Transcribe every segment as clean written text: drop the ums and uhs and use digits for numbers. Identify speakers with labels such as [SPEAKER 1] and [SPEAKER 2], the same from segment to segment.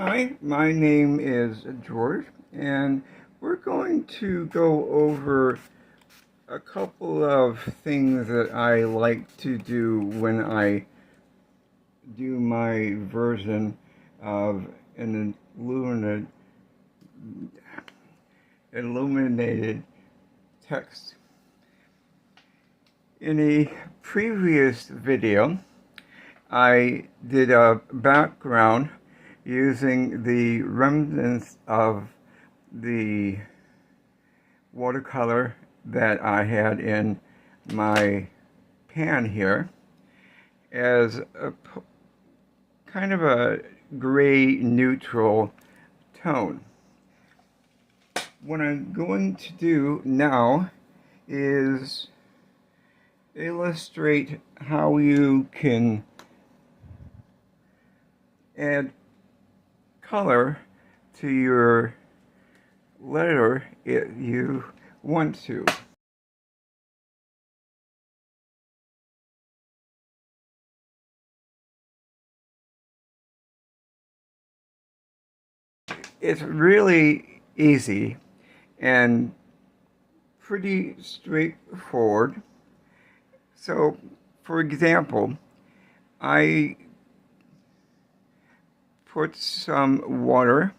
[SPEAKER 1] Hi, my name is George, and we're going to go over a couple of things that I like to do when I do my version of an illuminated text. In a previous video, I did a background using the remnants of the watercolor that I had in my pan here as a kind of a gray neutral tone. What I'm going to do now is illustrate how you can add color to your letter if you want to. It's really easy and pretty straightforward. So, for example, I put some water,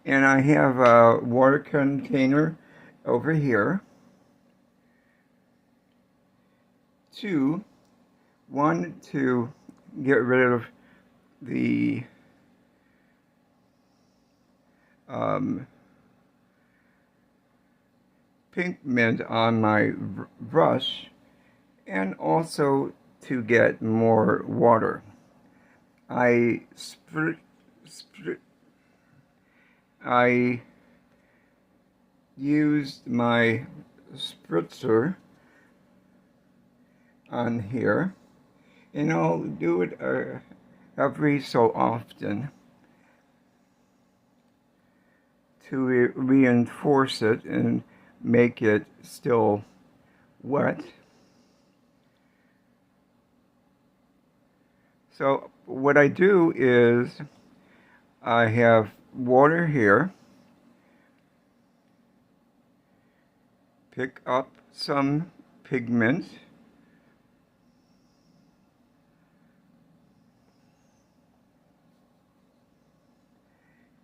[SPEAKER 1] and I have a water container over here. One to get rid of the pigment on my brush, and also to get more water. I used my spritzer on here, and I'll do it every so often to reinforce it and make it still wet. So what I do is I have water here, pick up some pigment,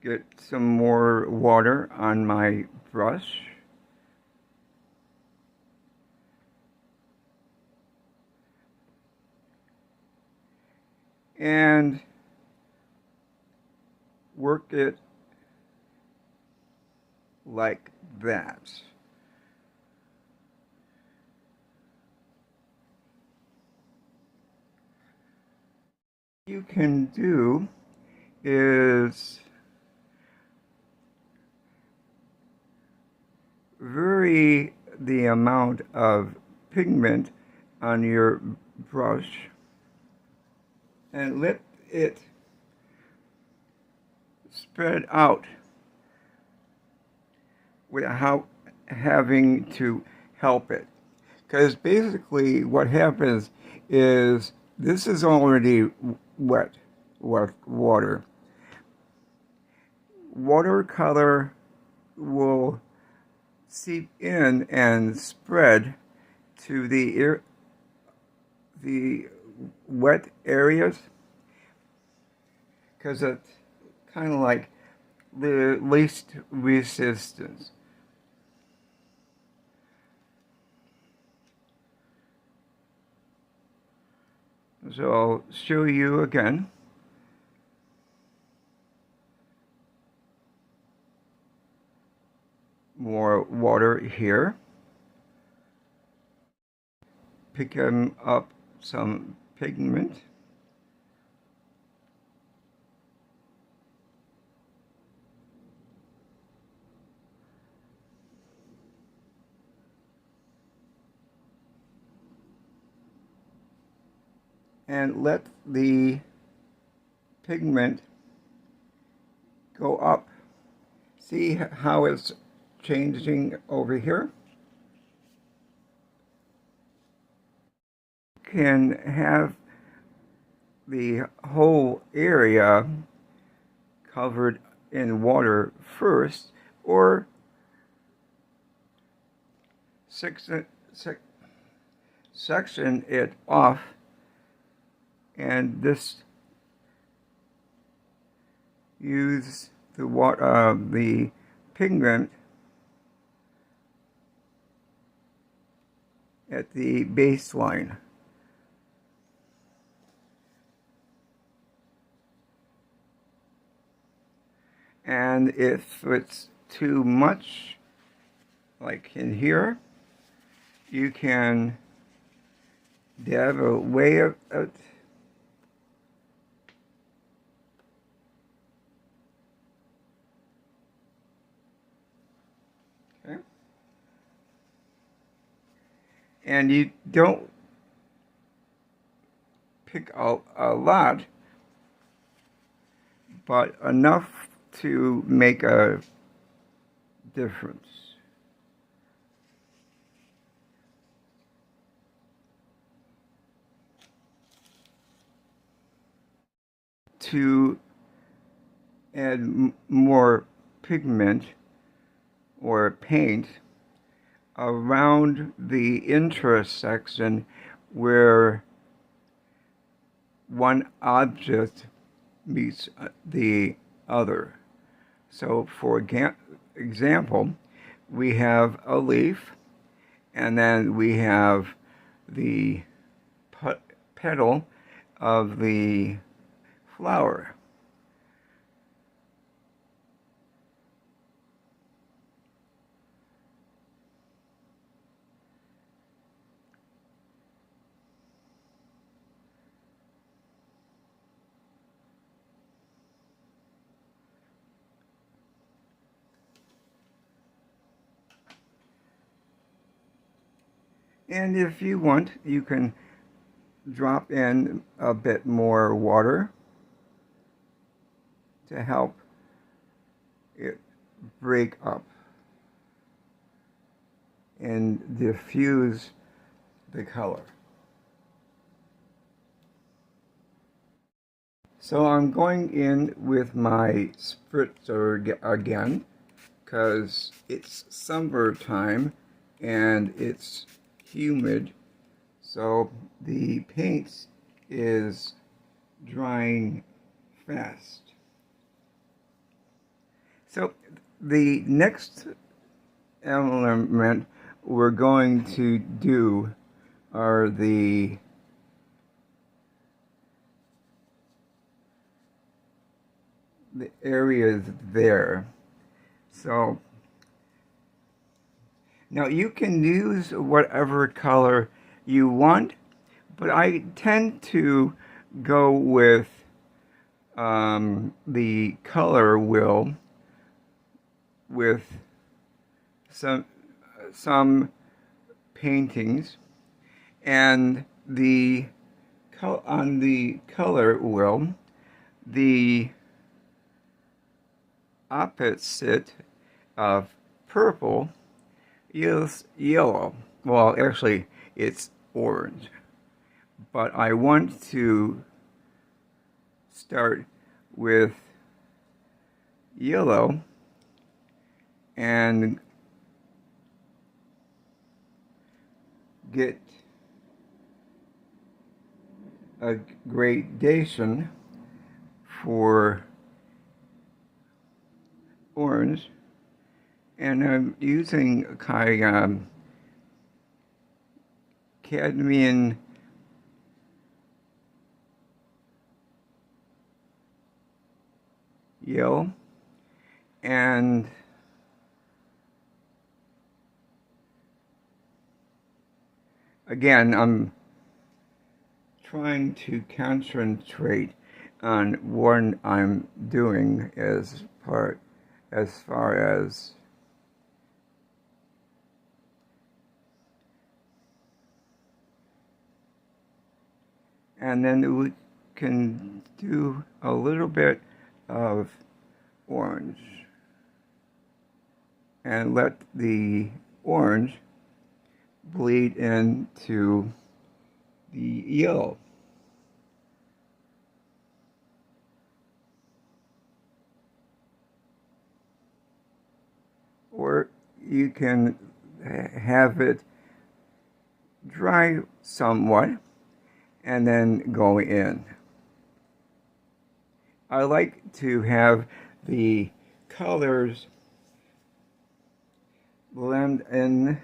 [SPEAKER 1] get some more water on my brush, and work it like that. What you can do is vary the amount of pigment on your brush and let it spread out without having to help it. Because basically what happens is this is already wet with water. Watercolor will seep in and spread to the wet areas, because it's kind of like the least resistance. So I'll show you again. More water here. Picking up some pigment. And let the pigment go up. See how it's changing over here? Can have the whole area covered in water first, or section it off, and this use the pigment at the baseline. And if it's too much, like in here, you can dab away at it. Okay. And you don't pick out a lot, but enough to make a difference. To add more pigment or paint around the intersection where one object meets the other. So for example, we have a leaf, and then we have the petal of the flower. And if you want, you can drop in a bit more water to help it break up and diffuse the color. So I'm going in with my spritzer again, because it's summertime and it's humid, so the paint is drying fast. So the next element we're going to do are the areas there. So now you can use whatever color you want, but I tend to go with the color wheel with some paintings, and on the color wheel, the opposite of purple is yellow. Well, actually, it's orange. But I want to start with yellow and get a gradation for orange, and I'm using cadmium yellow, and again I'm trying to concentrate on what I'm doing as far as and then we can do a little bit of orange and let the orange bleed into the yellow. you can have it dry somewhat and then go in. I like to have the colors blend in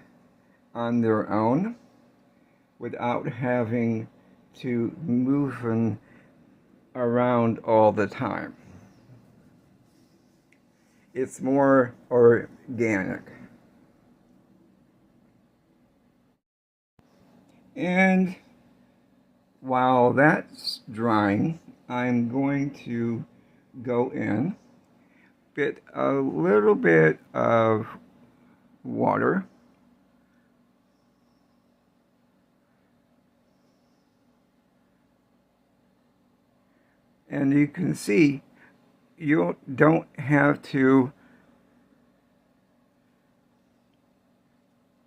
[SPEAKER 1] on their own without having to move them around all the time. It's more organic. And while that's drying, I'm going to go in, get a little bit of water, and you can see you don't have to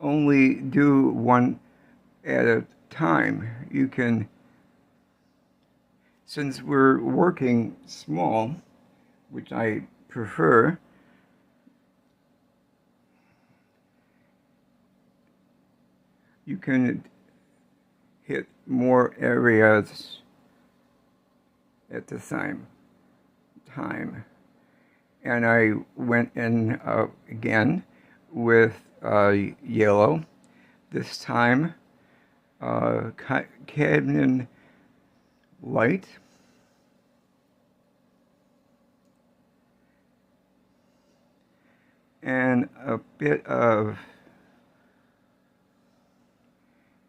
[SPEAKER 1] only do one at a time. You can, since we're working small, which I prefer, you can hit more areas at the same time. And I went in again with yellow, this time cadmium light, and a bit of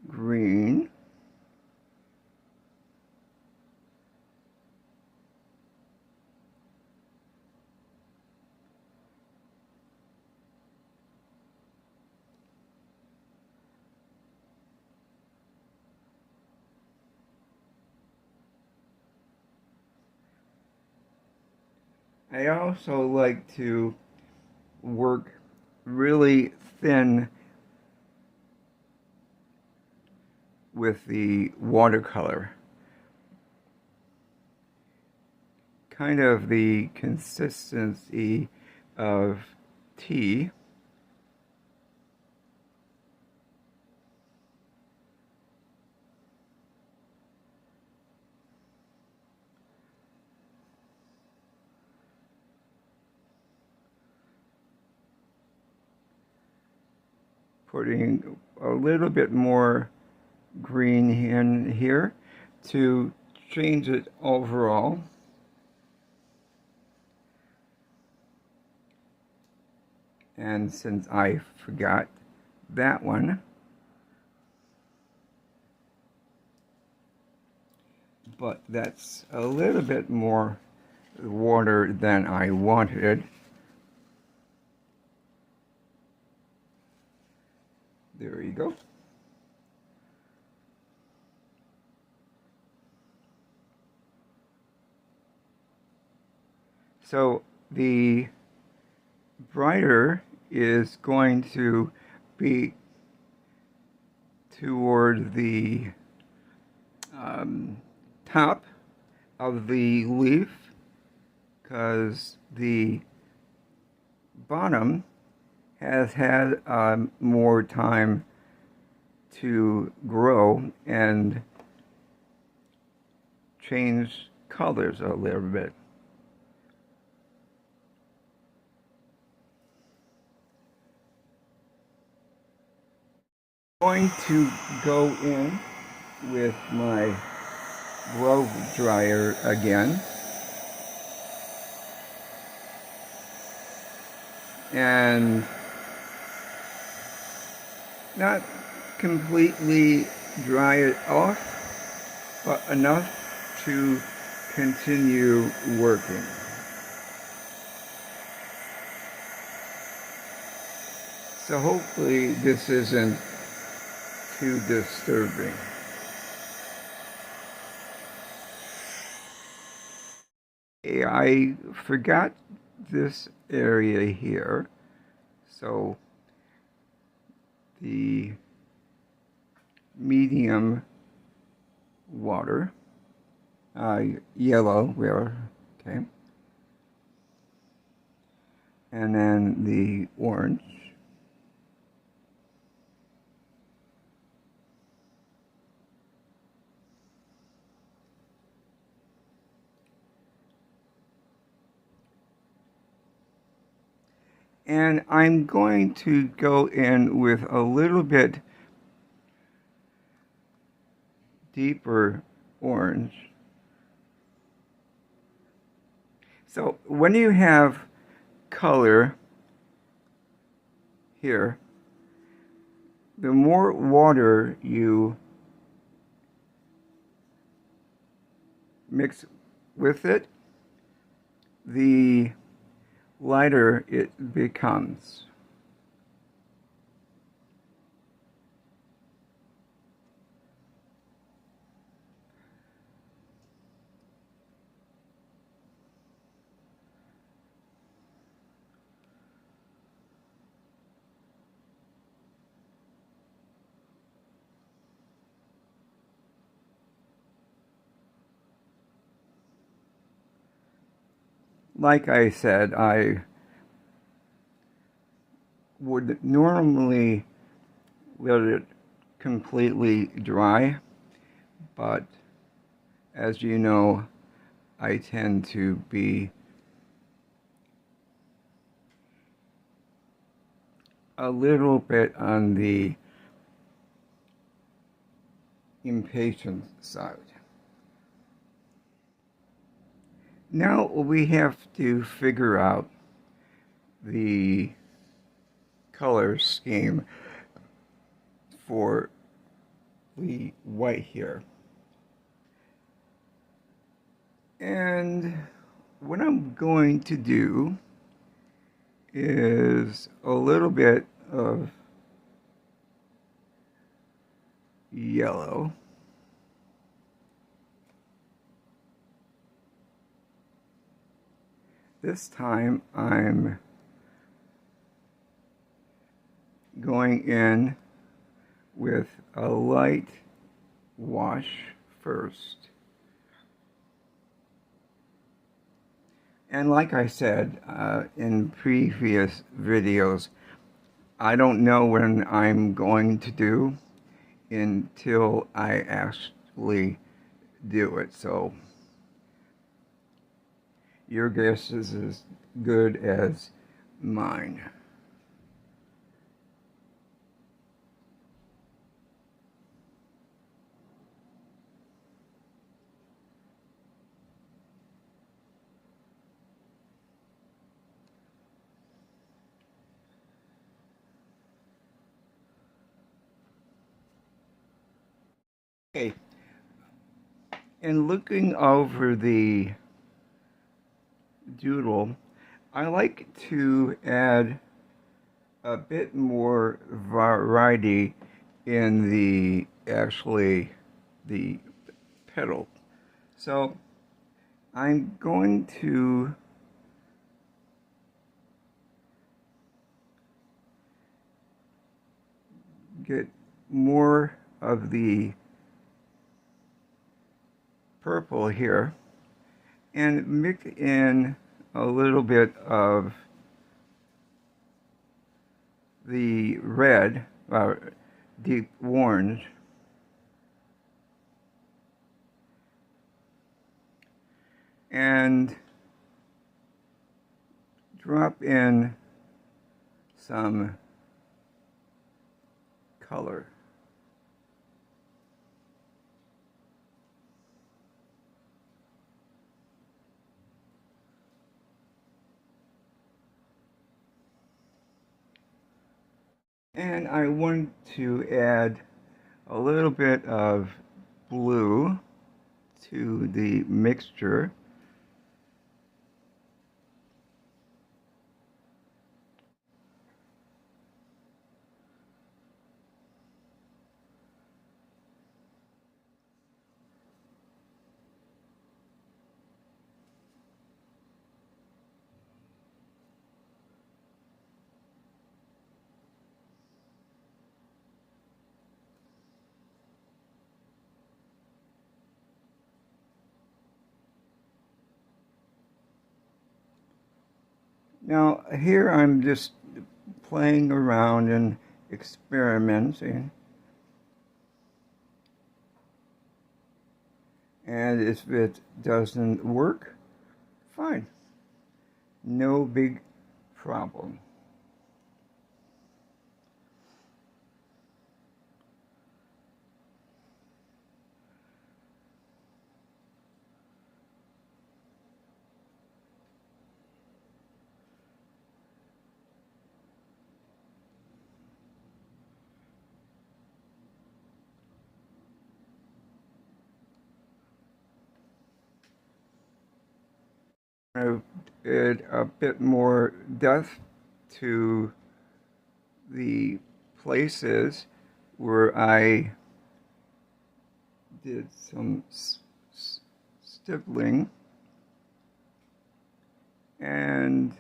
[SPEAKER 1] green, I also like to work really thin with the watercolor. Kind of the consistency of tea. Putting a little bit more green in here to change it overall. And since I forgot that one, but that's a little bit more water than I wanted. There you go. So the brighter is going to be toward the top of the leaf, because the bottom has had more time to grow and change colors a little bit. I'm going to go in with my blow dryer again and not completely dry it off, but enough to continue working. So hopefully this isn't too disturbing. I forgot this area here, so the medium water, yellow, okay, and then the orange, And I'm going to go in with a little bit deeper orange. So when you have color here, the more water you mix with it, the lighter it becomes. Like I said, I would normally let it completely dry, but as you know, I tend to be a little bit on the impatient side. Now we have to figure out the color scheme for the white here. And what I'm going to do is a little bit of yellow. This time I'm going in with a light wash first. And like I said in previous videos, I don't know when I'm going to do until I actually do it. So your guess is as good as mine. Okay, in looking over the doodle, I like to add a bit more variety in the petal. So I'm going to get more of the purple here and mix in a little bit of the red, deep orange, and drop in some color. And I want to add a little bit of blue to the mixture. Now here I'm just playing around and experimenting. And if it doesn't work, fine. No big problem. I've added a bit more depth to the places where I did some stippling, and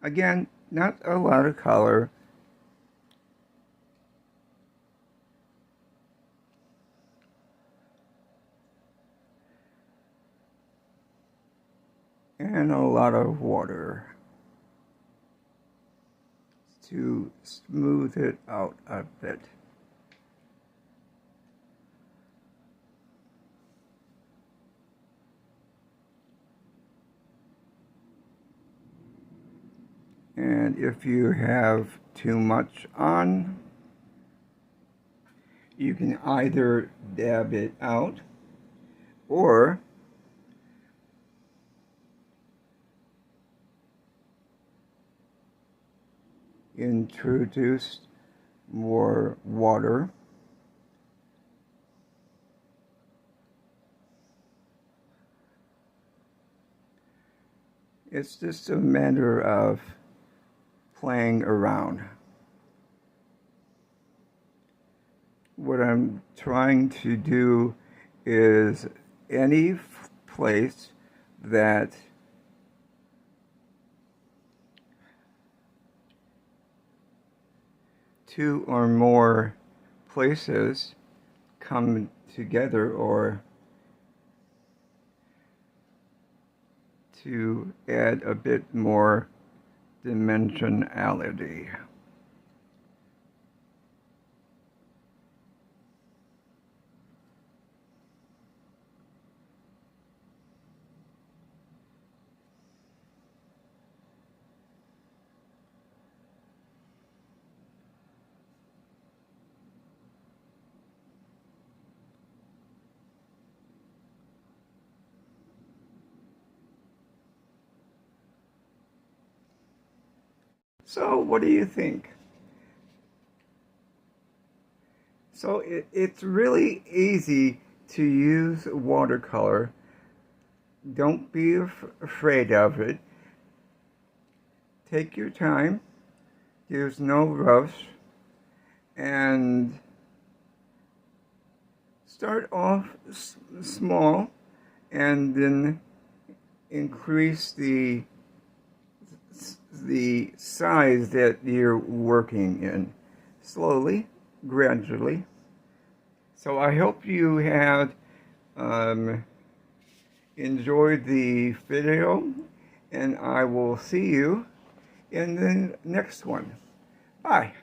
[SPEAKER 1] again, not a lot of color. And a lot of water to smooth it out a bit. And if you have too much on, you can either dab it out or introduce more water. It's just a matter of playing around. What I'm trying to do is any place that two or more places come together, or to add a bit more dimensionality. So what do you think? So it's really easy to use watercolor. Don't be afraid of it. Take your time. There's no rush. And start off small and then increase the size that you're working in, slowly, gradually. So I hope you had enjoyed the video, and I will see you in the next one. Bye.